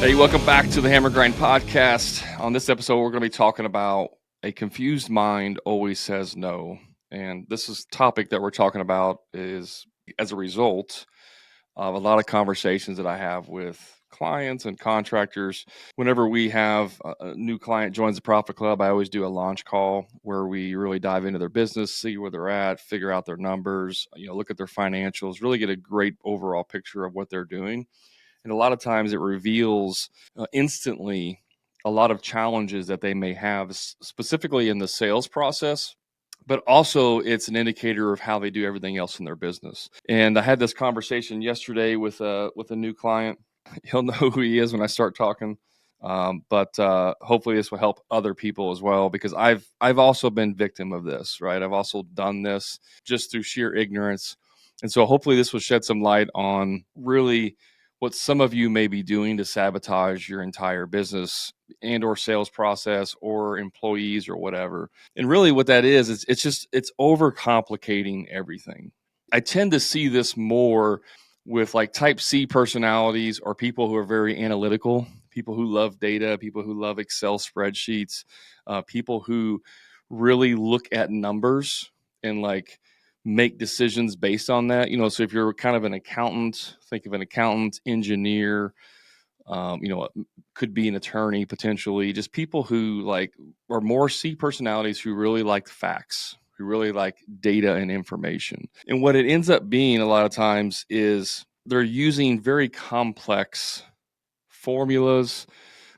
Hey, welcome back to the Hammer Grind Podcast. On this episode, we're going to be talking about a confused mind always says no. And this is topic that we're talking about is as a result of a lot of conversations that I have with clients and contractors. Whenever we have a new client joins the Profit Club, I always do a launch call where we really dive into their business, see where they're at, figure out their numbers, look at their financials, really get a great overall picture of what they're doing. And a lot of times it reveals instantly a lot of challenges that they may have, specifically in the sales process, but also it's an indicator of how they do everything else in their business. And I had this conversation yesterday with a new client. He'll know who he is when I start talking. But hopefully this will help other people as well, because I've also been victim of this, right? I've also done this just through sheer ignorance. And so hopefully this will shed some light on really what some of you may be doing to sabotage your entire business and or sales process or employees or whatever. And really what that is it's overcomplicating everything. I tend to see this more with like type C personalities or people who are very analytical, people who love data, people who love Excel spreadsheets, people who really look at numbers and like make decisions based on that. So if you're kind of an accountant, think of an accountant, engineer, could be an attorney potentially, just people who like are more C personalities who really like facts, who really like data and information. And what it ends up being a lot of times is they're using very complex formulas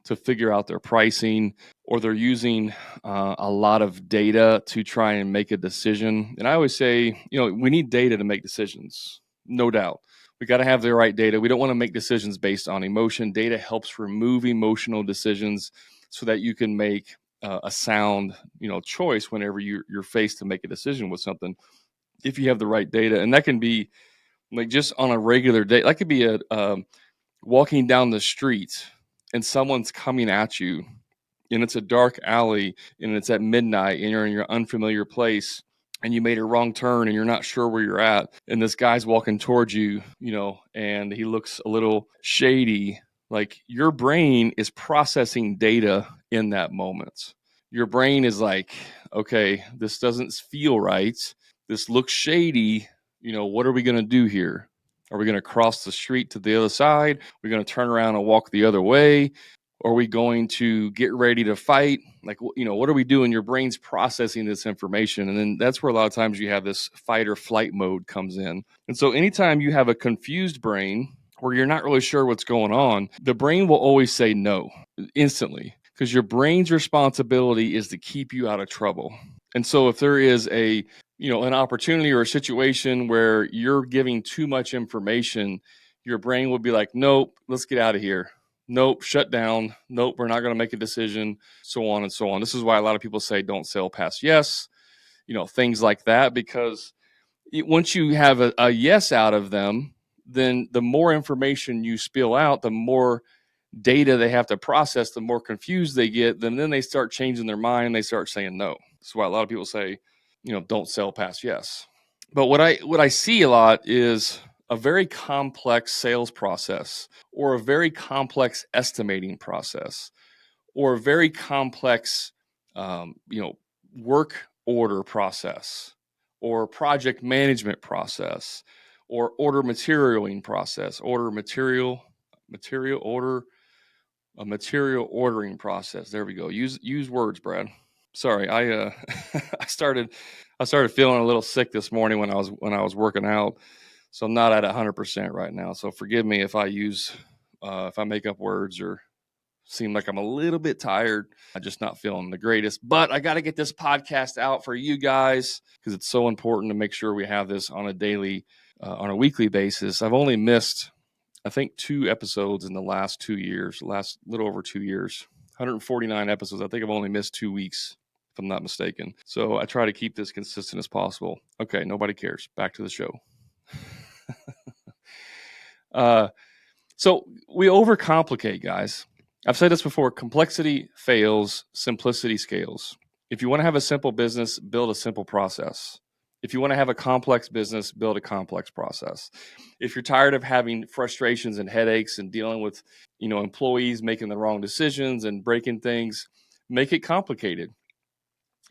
to figure out their pricing, or they're using a lot of data to try and make a decision. And I always say, we need data to make decisions, no doubt. We got to have the right data. We don't want to make decisions based on emotion. Data helps remove emotional decisions so that you can make a sound, choice whenever you're faced to make a decision with something. If you have the right data, and that can be like just on a regular day, that could be a walking down the street and someone's coming at you and it's a dark alley and it's at midnight and you're in your unfamiliar place and you made a wrong turn and you're not sure where you're at. And this guy's walking towards you, and he looks a little shady. Like your brain is processing data in that moment. Your brain is like, okay, this doesn't feel right. This looks shady. What are we going to do here? Are we going to cross the street to the other side? We're going to turn around and walk the other way? Are we going to get ready to fight? Like, what are we doing? Your brain's processing this information. And then that's where a lot of times you have this fight or flight mode comes in. And so anytime you have a confused brain where you're not really sure what's going on, the brain will always say no instantly, because your brain's responsibility is to keep you out of trouble. And so if there is an opportunity or a situation where you're giving too much information, your brain will be like, nope, let's get out of here. Nope, shut down. Nope, we're not going to make a decision, so on and so on. This is why a lot of people say don't sell past yes, things like that, because once you have a yes out of them, then the more information you spill out, the more data they have to process, the more confused they get, then they start changing their mind. They start saying no. That's why a lot of people say, don't sell past yes. But what I see a lot is a very complex sales process, or a very complex estimating process, or a very complex, work order process, or project management process, or order materialing process, a material ordering process. There we go. Use words, Brad. Sorry, I I started feeling a little sick this morning when I was working out, so I'm not at 100% right now. So forgive me if if I make up words or seem like I'm a little bit tired. I'm just not feeling the greatest. But I got to get this podcast out for you guys because it's so important to make sure we have this on a weekly basis. I've only missed, I think, 2 episodes in the last little over 2 years, 149 episodes. I think I've only missed 2 weeks, if I'm not mistaken. So I try to keep this consistent as possible. Okay, nobody cares. Back to the show. So we overcomplicate, guys. I've said this before. Complexity fails, simplicity scales. If you want to have a simple business, build a simple process. If you want to have a complex business, build a complex process. If you're tired of having frustrations and headaches and dealing with, employees making the wrong decisions and breaking things, make it complicated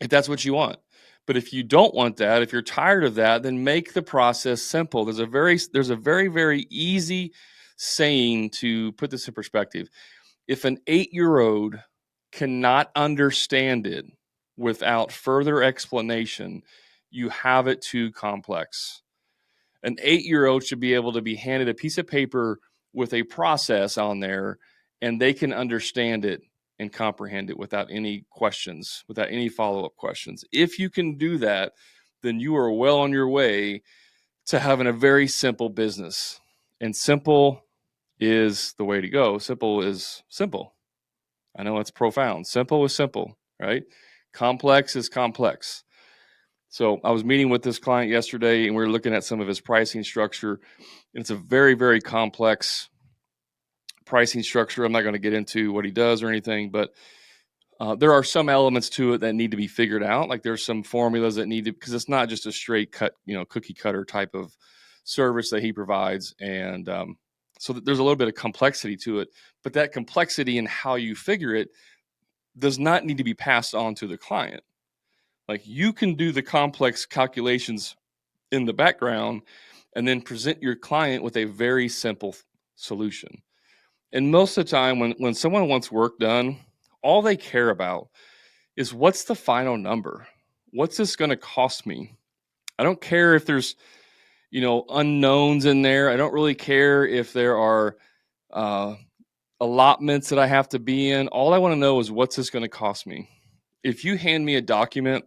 if that's what you want. But if you don't want that, if you're tired of that, then make the process simple. There's a very, very easy saying to put this in perspective. If an 8-year-old cannot understand it without further explanation, you have it too complex. An 8-year-old should be able to be handed a piece of paper with a process on there, and they can understand it and comprehend it without any questions, without any follow-up questions. If you can do that, then you are well on your way to having a very simple business. And simple is the way to go. Simple is simple. I know it's profound. Simple is simple, right? Complex is complex. So I was meeting with this client yesterday, and we were looking at some of his pricing structure. It's a very, very complex pricing structure. I'm not going to get into what he does or anything, but there are some elements to it that need to be figured out. Like there's some formulas that need to, because it's not just a straight cut, cookie cutter type of service that he provides. And so there's a little bit of complexity to it, but that complexity in how you figure it does not need to be passed on to the client. Like you can do the complex calculations in the background and then present your client with a very simple solution. And most of the time when someone wants work done, all they care about is what's the final number? What's this going to cost me? I don't care if there's, unknowns in there. I don't really care if there are allotments that I have to be in. All I want to know is what's this going to cost me? If you hand me a document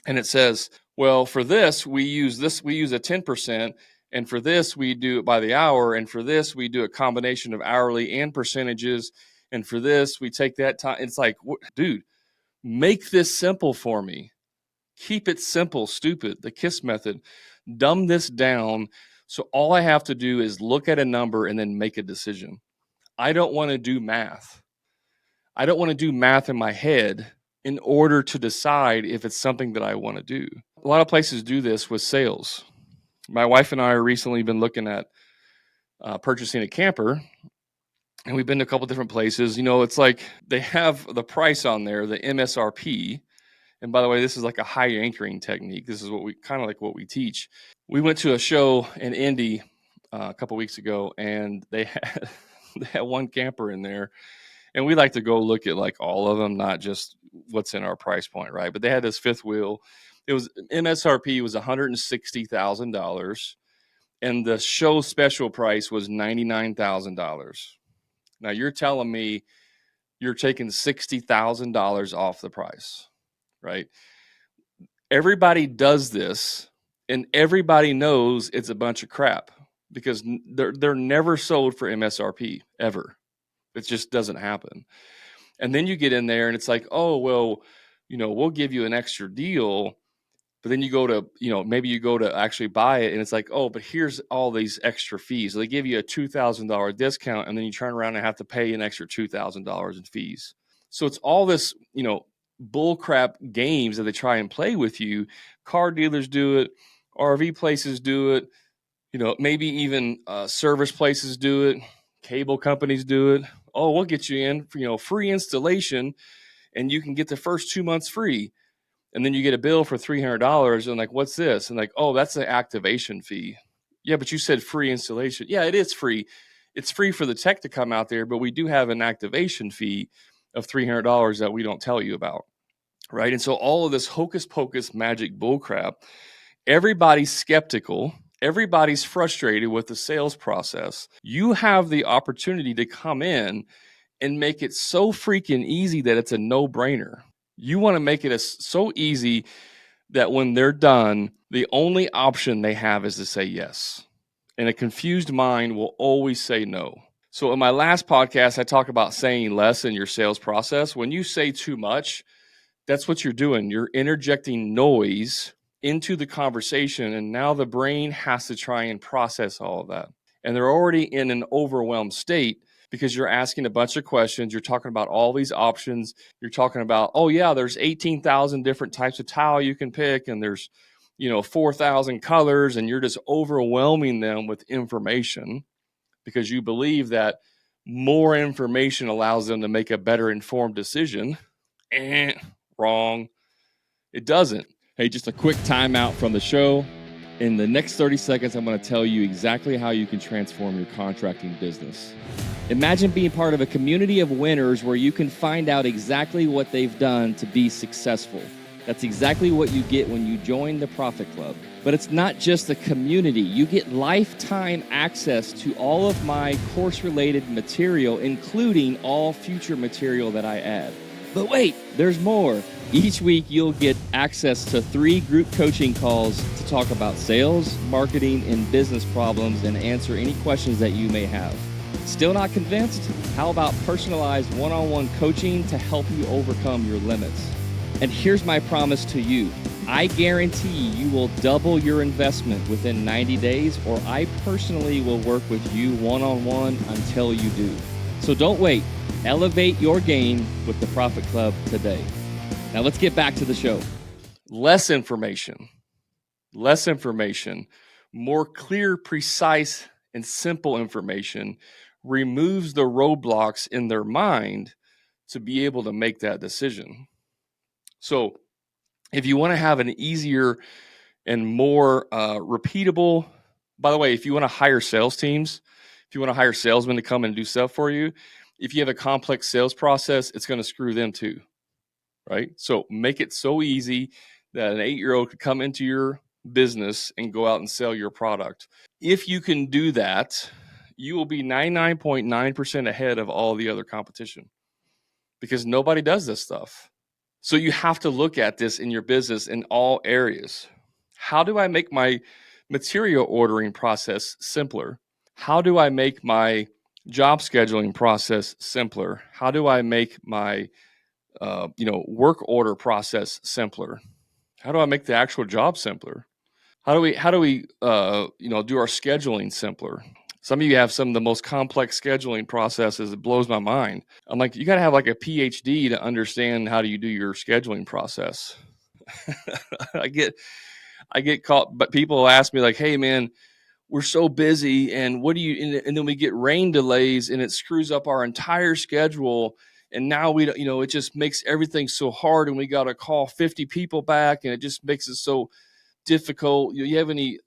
and it says, well, for this, we use a 10%. And for this, we do it by the hour. And for this, we do a combination of hourly and percentages. And for this, we take that time. It's like, dude, make this simple for me. Keep it simple, stupid. The KISS method. Dumb this down. So all I have to do is look at a number and then make a decision. I don't want to do math. I don't want to do math in my head in order to decide if it's something that I want to do. A lot of places do this with sales. My wife and I are recently been looking at purchasing a camper, and we've been to a couple different places. It's like they have the price on there, the MSRP. And by the way, this is like a high anchoring technique. This is what we teach. We went to a show in Indy a couple weeks ago, and they had one camper in there. And we like to go look at like all of them, not just what's in our price point, right? But they had this fifth wheel. It was MSRP was $160,000, and the show special price was $99,000. Now you're telling me you're taking $60,000 off the price, right? Everybody does this, and everybody knows it's a bunch of crap because they're never sold for MSRP ever. It just doesn't happen. And then you get in there and it's like, oh, well, we'll give you an extra deal. But then you go to, maybe you go to actually buy it and it's like, oh, but here's all these extra fees. So they give you a $2,000 discount and then you turn around and have to pay an extra $2,000 in fees. So it's all this, bull crap games that they try and play with you. Car dealers do it. RV places do it. Maybe even service places do it. Cable companies do it. Oh, we'll get you in for, free installation and you can get the first 2 months free. And then you get a bill for $300 and like, what's this? And like, oh, that's the activation fee. Yeah, but you said free installation. Yeah, it is free. It's free for the tech to come out there, but we do have an activation fee of $300 that we don't tell you about. Right. And so all of this hocus pocus magic bullcrap, everybody's skeptical. Everybody's frustrated with the sales process. You have the opportunity to come in and make it so freaking easy that it's a no-brainer. You want to make it so easy that when they're done, the only option they have is to say yes. And a confused mind will always say no. So in my last podcast, I talk about saying less in your sales process. When you say too much, that's what you're doing. You're interjecting noise into the conversation, and now the brain has to try and process all of that. And they're already in an overwhelmed state because you're asking a bunch of questions. You're talking about all these options. You're talking about, oh yeah, there's 18,000 different types of tile you can pick, and there's 4,000 colors and you're just overwhelming them with information because you believe that more information allows them to make a better informed decision. Wrong. It doesn't. Hey, just a quick timeout from the show. In the next 30 seconds, I'm going to tell you exactly how you can transform your contracting business. Imagine being part of a community of winners where you can find out exactly what they've done to be successful. That's exactly what you get when you join the Profit Club. But it's not just a community. You get lifetime access to all of my course-related material, including all future material that I add. But wait, there's more. Each week, you'll get access to 3 group coaching calls to talk about sales, marketing, and business problems and answer any questions that you may have. Still not convinced? How about personalized one-on-one coaching to help you overcome your limits? And here's my promise to you. I guarantee you will double your investment within 90 days, or I personally will work with you one-on-one until you do. So don't wait. Elevate your game with the Profit Club today. Now let's get back to the show. Less information, more clear, precise, and simple information removes the roadblocks in their mind to be able to make that decision. So if you want to have an easier and more repeatable, by the way, if you want to hire sales teams, if you want to hire salesmen to come and do stuff for you, if you have a complex sales process, it's going to screw them too, right? So make it so easy that an 8-year-old could come into your business and go out and sell your product. If you can do that, you will be 99.9% ahead of all the other competition because nobody does this stuff. So you have to look at this in your business in all areas. How do I make my material ordering process simpler? How do I make my job scheduling process simpler? How do I make my work order process simpler? How do I make the actual job simpler? How do we do our scheduling simpler? Some of you have some of the most complex scheduling processes. It blows my mind. I'm like, you got to have like a PhD to understand how do you do your scheduling process. I get caught, but people ask me like, hey man, we're so busy and what do you, and then we get rain delays and it screws up our entire schedule. And now we don't, it just makes everything so hard and we got to call 50 people back and it just makes it so difficult. You have any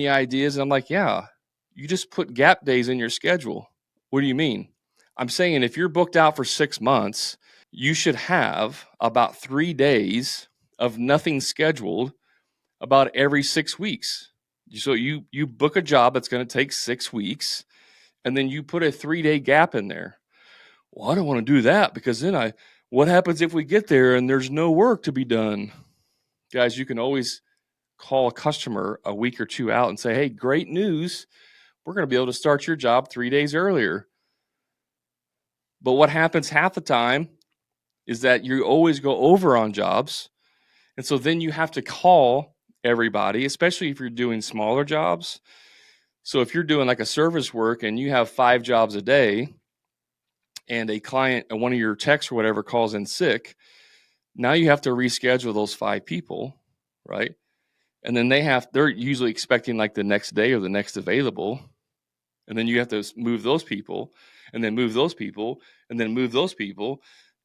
ideas? And I'm like, yeah, you just put gap days in your schedule. What do you mean? I'm saying if you're booked out for 6 months, you should have about 3 days of nothing scheduled about every 6 weeks. So you book a job that's going to take 6 weeks and then you put a 3-day gap in there. Well, I don't want to do that because then what happens if we get there and there's no work to be done? Guys, you can always call a customer a week or 2 out and say, hey, great news. We're going to be able to start your job 3 days earlier. But what happens half the time is that you always go over on jobs. And so then you have to call everybody, especially if you're doing smaller jobs. So if you're doing like a service work and you have 5 jobs a day and a client, one of your techs or whatever calls in sick, now you have to reschedule those 5 people, right? And then they're usually expecting like the next day or the next available. And then you have to move those people and then move those people and then move those people.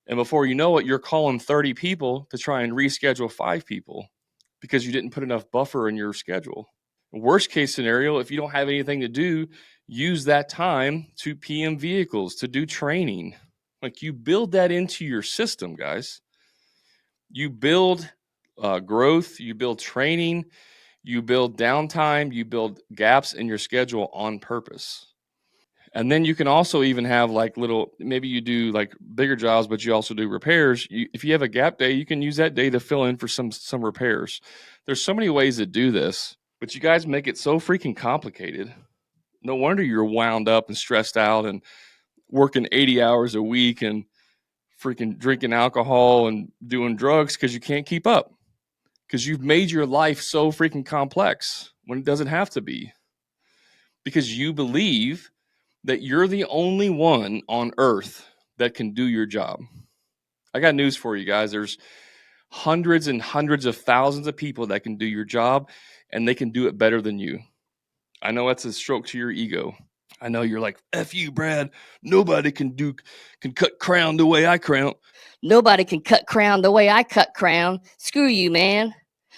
And before you know it, you're calling 30 people to try and reschedule 5 people because you didn't put enough buffer in your schedule. Worst case scenario, if you don't have anything to do, use that time to PM vehicles, to do training. Like you build that into your system, guys. You build growth, you build training, you build downtime, you build gaps in your schedule on purpose. And then you can also even have like maybe you do like bigger jobs, but you also do repairs. If you have a gap day, you can use that day to fill in for some repairs. There's so many ways to do this, but you guys make it so freaking complicated. No wonder you're wound up and stressed out and working 80 hours a week and freaking drinking alcohol and doing drugs because you can't keep up. Because you've made your life so freaking complex when it doesn't have to be. Because you believe that you're the only one on earth that can do your job. I got news for you guys. There's hundreds and hundreds of thousands of people that can do your job, and they can do it better than you. I know that's a stroke to your ego. I know you're like, F you, Brad. Nobody can cut crown the way I crown. Nobody can cut crown the way I cut crown. Screw you, man.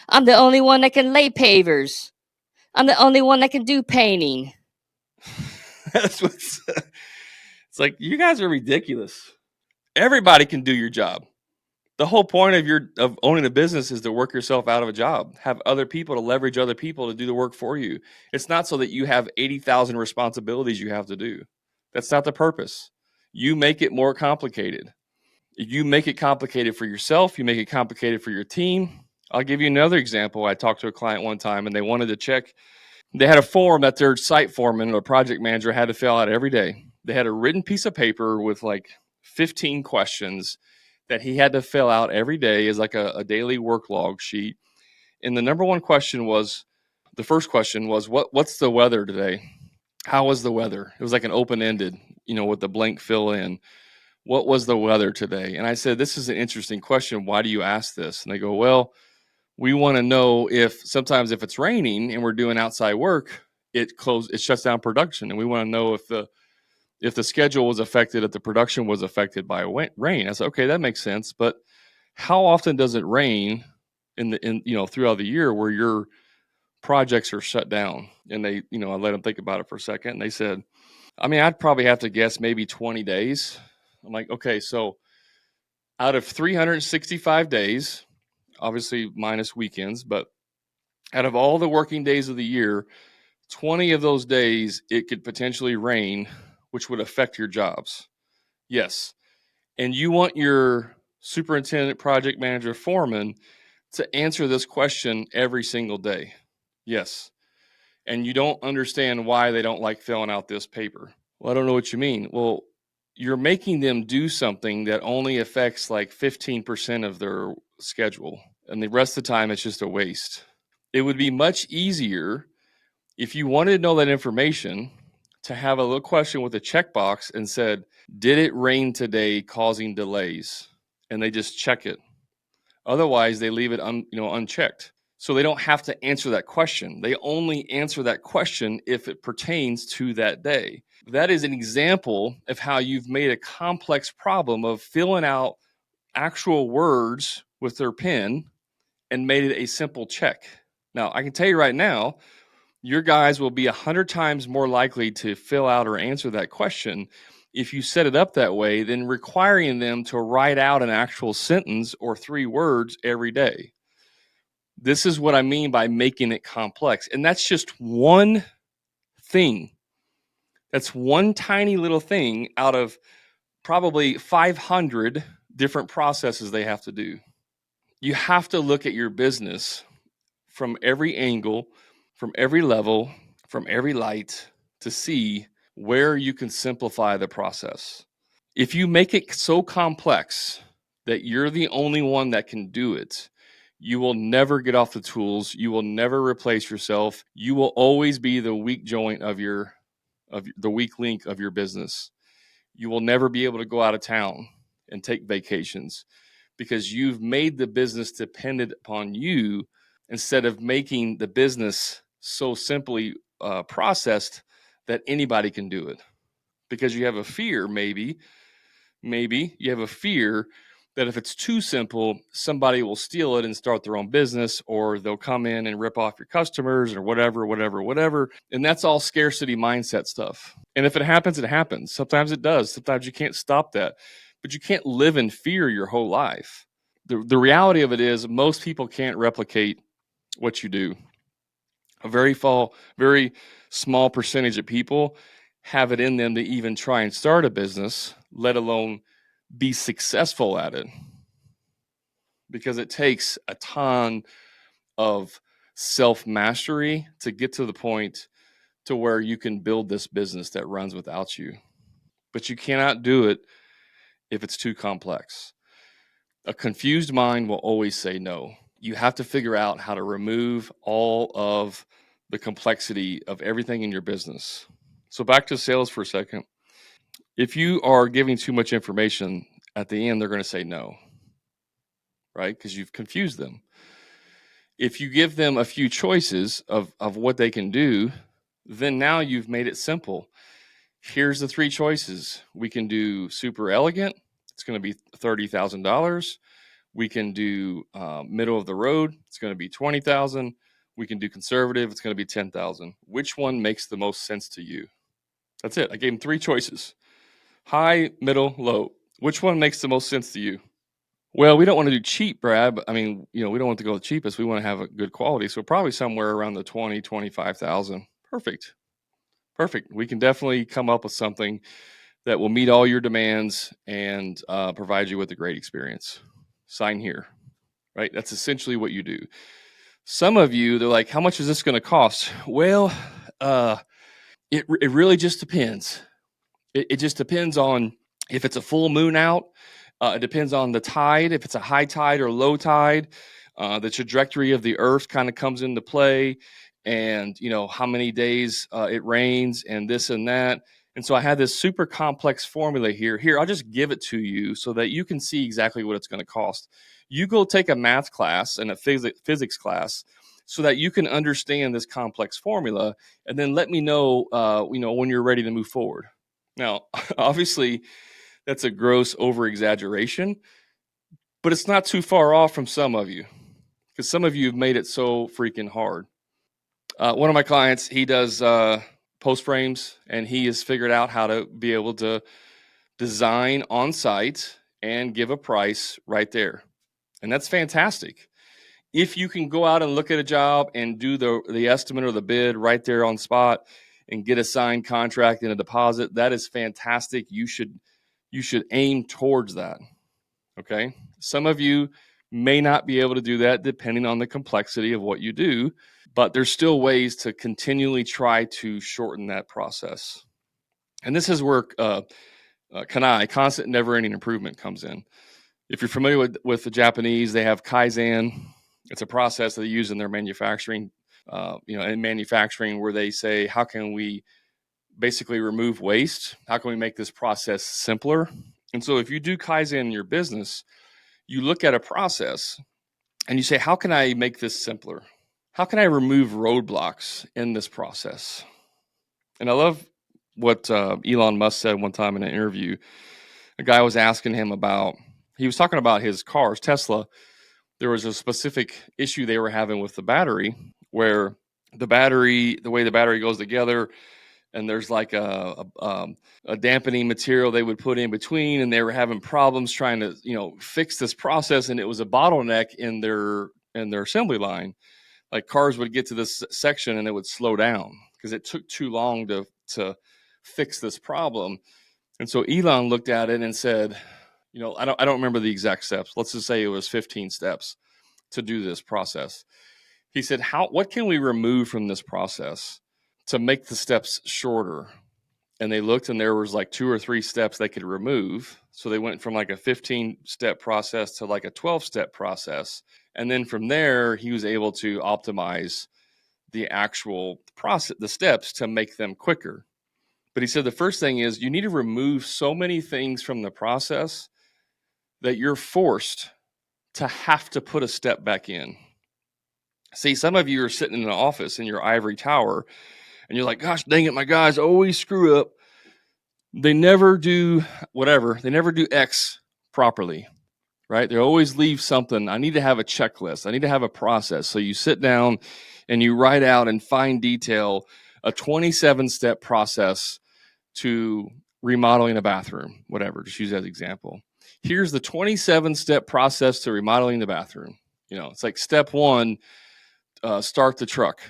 I'm the only one that can lay pavers. I'm the only one that can do painting. That's what's. It's like, you guys are ridiculous. Everybody can do your job. The whole point of owning a business is to work yourself out of a job, have other people, to leverage other people to do the work for you. It's not so that you have 80,000 responsibilities you have to do. That's not the purpose. You make it more complicated. You make it complicated for yourself. You make it complicated for your team. I'll give you another example. I talked to a client one time and they wanted to check. They had a form that their site foreman or project manager had to fill out every day. They had a written piece of paper with like 15 questions that he had to fill out every day as like a daily work log sheet. And the number one question was, the first question was, what's the weather today? How was the weather? It was like an open-ended, with the blank fill in. What was the weather today? And I said, this is an interesting question. Why do you ask this? And they go, well, we want to know if sometimes if it's raining and we're doing outside work, it shuts down production. And we want to know if the schedule was affected, if the production was affected by rain. I said, okay, that makes sense. But how often does it rain throughout the year where your projects are shut down? And they, I let them think about it for a second. And they said, I mean, I'd probably have to guess maybe 20 days. I'm like, okay, so out of 365 days, obviously minus weekends, but out of all the working days of the year, 20 of those days it could potentially rain, which would affect your jobs. Yes. And you want your superintendent, project manager, foreman to answer this question every single day. Yes. And you don't understand why they don't like filling out this paper. Well, I don't know what you mean. Well, you're making them do something that only affects like 15% of their schedule. And the rest of the time, it's just a waste. It would be much easier if you wanted to know that information to have a little question with a checkbox and said, did it rain today causing delays? And they just check it. Otherwise, they leave it unchecked. So they don't have to answer that question. They only answer that question if it pertains to that day. That is an example of how you've made a complex problem of filling out actual words with their pen and made it a simple check. Now, I can tell you right now, your guys will be 100 times more likely to fill out or answer that question if you set it up that way than requiring them to write out an actual sentence or 3 words every day. This is what I mean by making it complex. And that's just one thing. That's one tiny little thing out of probably 500 different processes they have to do. You have to look at your business from every angle, from every level, from every light to see where you can simplify the process. If you make it so complex that you're the only one that can do it, you will never get off the tools. You will never replace yourself. You will always be the weak joint of the weak link of your business. You will never be able to go out of town and take vacations because you've made the business dependent upon you instead of making the business so simply processed that anybody can do it. Because you have a fear, maybe you have a fear that if it's too simple, somebody will steal it and start their own business, or they'll come in and rip off your customers or whatever. And that's all scarcity mindset stuff. And if it happens, it happens. Sometimes it does. Sometimes you can't stop that. But you can't live in fear your whole life. The reality of it is most people can't replicate what you do. A very small percentage of people have it in them to even try and start a business, let alone be successful at it, because it takes a ton of self-mastery to get to the point to where you can build this business that runs without you. But you cannot do it if it's too complex. A confused mind will always say no. You have to figure out how to remove all of the complexity of everything in your business. So back to sales for a second. If you are giving too much information, at the end, they're going to say no. right? Because you've confused them. If you give them a few choices of what they can do, then now you've made it simple. Here's the 3 choices. We can do super elegant. It's going to be $30,000. We can do middle of the road. It's going to be 20,000. We can do conservative. It's going to be 10,000. Which one makes the most sense to you? That's it. I gave them 3 choices: high, middle, low. Which one makes the most sense to you? Well, we don't want to do cheap, Brad. I mean, we don't want to go the cheapest. We want to have a good quality. So probably somewhere around the 20, 25,000. Perfect. Perfect. We can definitely come up with something that will meet all your demands and provide you with a great experience. Sign here, right? That's essentially what you do. Some of you, they're like, how much is this going to cost? Well, it really just depends. It just depends on if it's a full moon out. It depends on the tide, if it's a high tide or low tide. The trajectory of the earth kind of comes into play, and how many days it rains and this and that. And so I had this super complex formula here. I'll just give it to you so that you can see exactly what it's going to cost. You go take a math class and a physics class so that you can understand this complex formula, and then let me know, when you're ready to move forward. Now, obviously, that's a gross over exaggeration, but it's not too far off from some of you, because some of you have made it so freaking hard. One of my clients, he does post frames, and he has figured out how to be able to design on site and give a price right there. And that's fantastic. If you can go out and look at a job and do the estimate or the bid right there on spot and get a signed contract and a deposit, that is fantastic. You should aim towards that. Okay. Some of you may not be able to do that depending on the complexity of what you do, but there's still ways to continually try to shorten that process. And this is where constant never ending improvement, comes in. If you're familiar with the Japanese, they have Kaizen. It's a process that they use in their manufacturing, where they say, how can we basically remove waste? How can we make this process simpler? And so if you do Kaizen in your business, you look at a process and you say, how can I make this simpler? How can I remove roadblocks in this process? And I love what Elon Musk said one time in an interview. A guy was asking him he was talking about his cars, Tesla. There was a specific issue they were having with the battery, where the way the battery goes together, and there's like a dampening material they would put in between, and they were having problems trying to fix this process, and it was a bottleneck in their assembly line. Like, cars would get to this section and it would slow down because it took too long to fix this problem. And so Elon looked at it and said, I don't remember the exact steps. Let's just say it was 15 steps to do this process. He said, what can we remove from this process to make the steps shorter? And they looked, and there was like 2 or 3 steps they could remove. So they went from like a 15-step process to like a 12-step process. And then from there, he was able to optimize the actual process, the steps, to make them quicker. But he said the first thing is you need to remove so many things from the process that you're forced to have to put a step back in. See, some of you are sitting in an office in your ivory tower, and you're like, gosh dang it, my guys always screw up. They never do whatever. They never do X properly, right? They always leave something. I need to have a checklist. I need to have a process. So you sit down and you write out in fine detail a 27-step process to remodeling a bathroom, whatever, just use that as an example. Here's the 27-step process to remodeling the bathroom. It's like step 1, start the truck.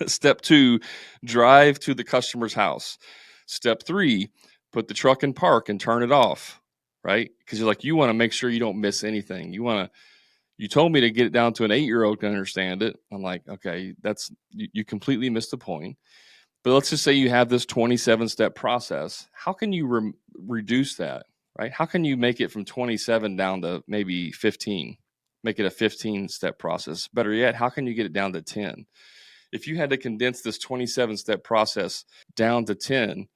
Step 2, drive to the customer's house. Step 3, put the truck in park and turn it off, right? Because you want to make sure you don't miss anything. You told me to get it down to an 8-year-old can understand it. I'm like, okay, you completely missed the point. But let's just say you have this 27-step process. How can you reduce that, right? How can you make it from 27 down to maybe 15? Make it a 15-step process. Better yet, how can you get it down to 10? If you had to condense this 27-step process down to 10,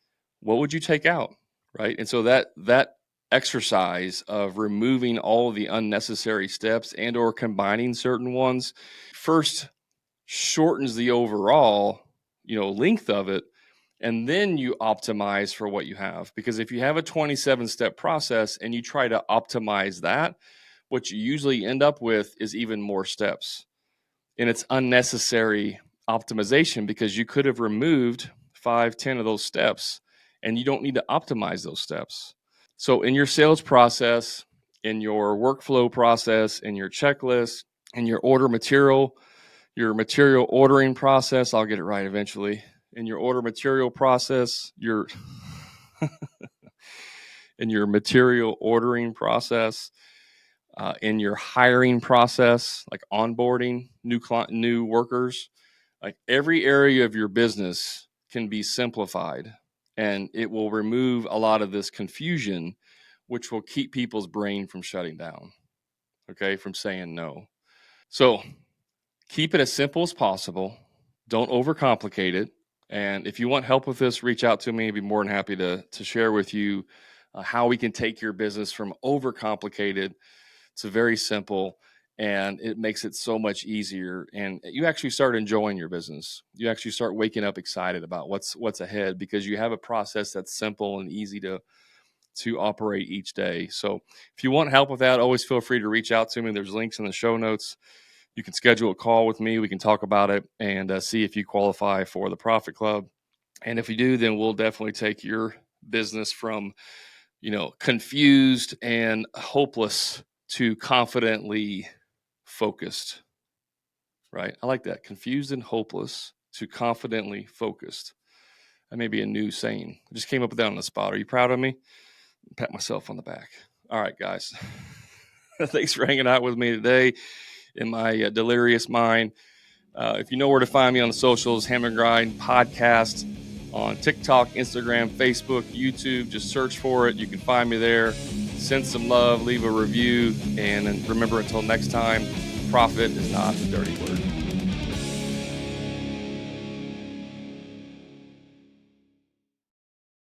what would you take out, right? And so that exercise of removing all of the unnecessary steps and or combining certain ones first shortens the overall, length of it, and then you optimize for what you have. Because if you have a 27 step process and you try to optimize that, what you usually end up with is even more steps. And it's unnecessary optimization because you could have removed 5-10 of those steps and you don't need to optimize those steps. So in your sales process, in your workflow process, in your checklist, in your your material ordering process, I'll get it right eventually. In your order material process, in your material ordering process, in your hiring process, like onboarding new workers, like every area of your business can be simplified, and it will remove a lot of this confusion, which will keep people's brain from shutting down, okay, from saying no. So keep it as simple as possible. Don't overcomplicate it. And if you want help with this, reach out to me. I'd be more than happy to share with you how we can take your business from overcomplicated to very simple, and it makes it so much easier. And you actually start enjoying your business. You actually start waking up excited about what's ahead because you have a process that's simple and easy to operate each day. So if you want help with that, always feel free to reach out to me. There's links in the show notes. You can schedule a call with me. We can talk about it and see if you qualify for the Profit Club. And if you do, then we'll definitely take your business from, confused and hopeless to confidently focused, right? I like that. Confused and hopeless to confidently focused. That may be a new saying. I just came up with that on the spot. Are you proud of me? Pat myself on the back. All right, guys. Thanks for hanging out with me today in my delirious mind. If you know where to find me on the socials, Hammer Grind Podcast on TikTok, Instagram, Facebook, YouTube. Just search for it. You can find me there. Send some love, leave a review, and remember, until next time, profit is not a dirty word.